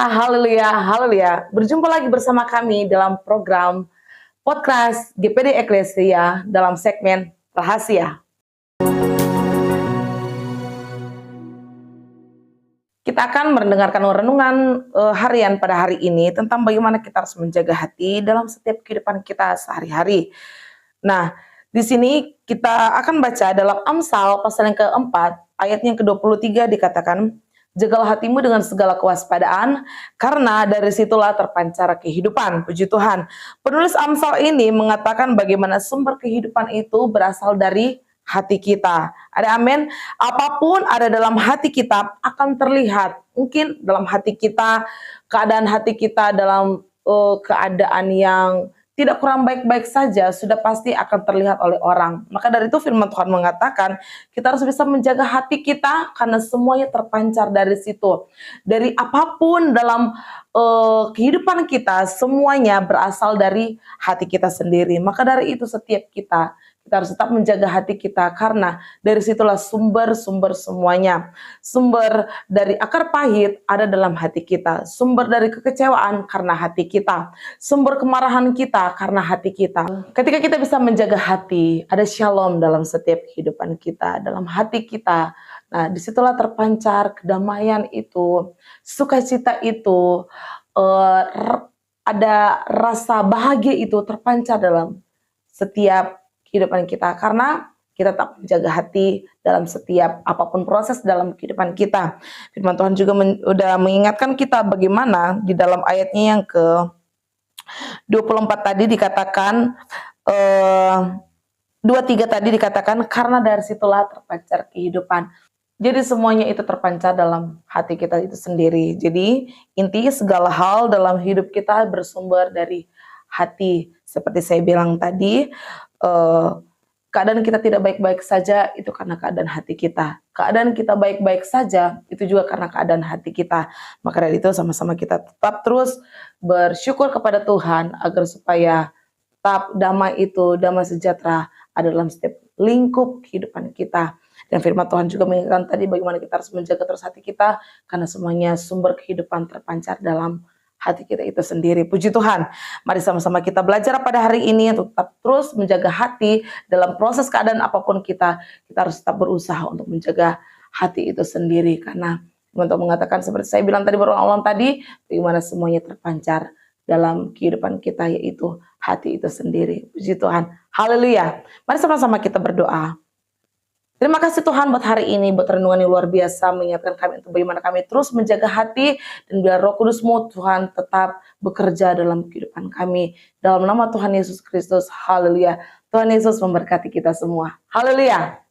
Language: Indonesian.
haleluya, haleluya. Berjumpa lagi bersama kami dalam program podcast GPD Eklesia dalam segmen Rahasia. Kita akan mendengarkan renungan harian pada hari ini tentang bagaimana kita harus menjaga hati dalam setiap kehidupan kita sehari-hari. Nah, di sini kita akan baca dalam Amsal pasal yang keempat, ayat yang ke-23 dikatakan, jagalah hatimu dengan segala kewaspadaan, karena dari situlah terpancar kehidupan. Puji Tuhan. Penulis Amsal ini mengatakan bagaimana sumber kehidupan itu berasal dari hati kita. Ada amin? Apapun ada dalam hati kita akan terlihat. Mungkin dalam hati kita, keadaan hati kita dalam keadaan yang tidak kurang baik-baik saja sudah pasti akan terlihat oleh orang. Maka dari itu firman Tuhan mengatakan kita harus bisa menjaga hati kita karena semuanya terpancar dari situ. Dari apapun dalam kehidupan kita semuanya berasal dari hati kita sendiri. Maka dari itu setiap kita harus tetap menjaga hati kita karena dari situlah sumber-sumber semuanya. Sumber dari akar pahit ada dalam hati kita. Sumber dari kekecewaan karena hati kita. Sumber kemarahan kita karena hati kita. Ketika kita bisa menjaga hati, ada shalom dalam setiap kehidupan kita, dalam hati kita. Nah, disitulah terpancar kedamaian itu, sukacita itu, ada rasa bahagia itu terpancar dalam setiap kehidupan kita karena kita tak menjaga hati dalam setiap apapun proses dalam kehidupan kita. Firman Tuhan juga sudah mengingatkan kita bagaimana di dalam ayatnya yang ke-24 tadi dikatakan 23 tadi dikatakan karena dari situlah terpancar kehidupan. Jadi semuanya itu terpancar dalam hati kita itu sendiri. Jadi intinya segala hal dalam hidup kita bersumber dari hati. Seperti saya bilang tadi, keadaan kita tidak baik-baik saja itu karena keadaan hati kita. Keadaan kita baik-baik saja itu juga karena keadaan hati kita. Maka dari itu sama-sama kita tetap terus bersyukur kepada Tuhan agar supaya tetap damai sejahtera ada dalam setiap lingkup kehidupan kita. Dan firman Tuhan juga mengingatkan tadi bagaimana kita harus menjaga terus hati kita karena semuanya sumber kehidupan terpancar dalam hati kita itu sendiri. Puji Tuhan. Mari sama-sama kita belajar pada hari ini untuk tetap terus menjaga hati dalam proses keadaan apapun kita harus tetap berusaha untuk menjaga hati itu sendiri karena untuk mengatakan seperti saya bilang tadi berulang-ulang tadi, bagaimana semuanya terpancar dalam kehidupan kita yaitu hati itu sendiri. Puji Tuhan. Haleluya. Mari sama-sama kita berdoa. Terima kasih Tuhan buat hari ini, buat renungan yang luar biasa mengingatkan kami untuk bagaimana kami terus menjaga hati dan biar Roh Kudus-Mu Tuhan tetap bekerja dalam kehidupan kami. Dalam nama Tuhan Yesus Kristus, haleluya. Tuhan Yesus memberkati kita semua. Haleluya.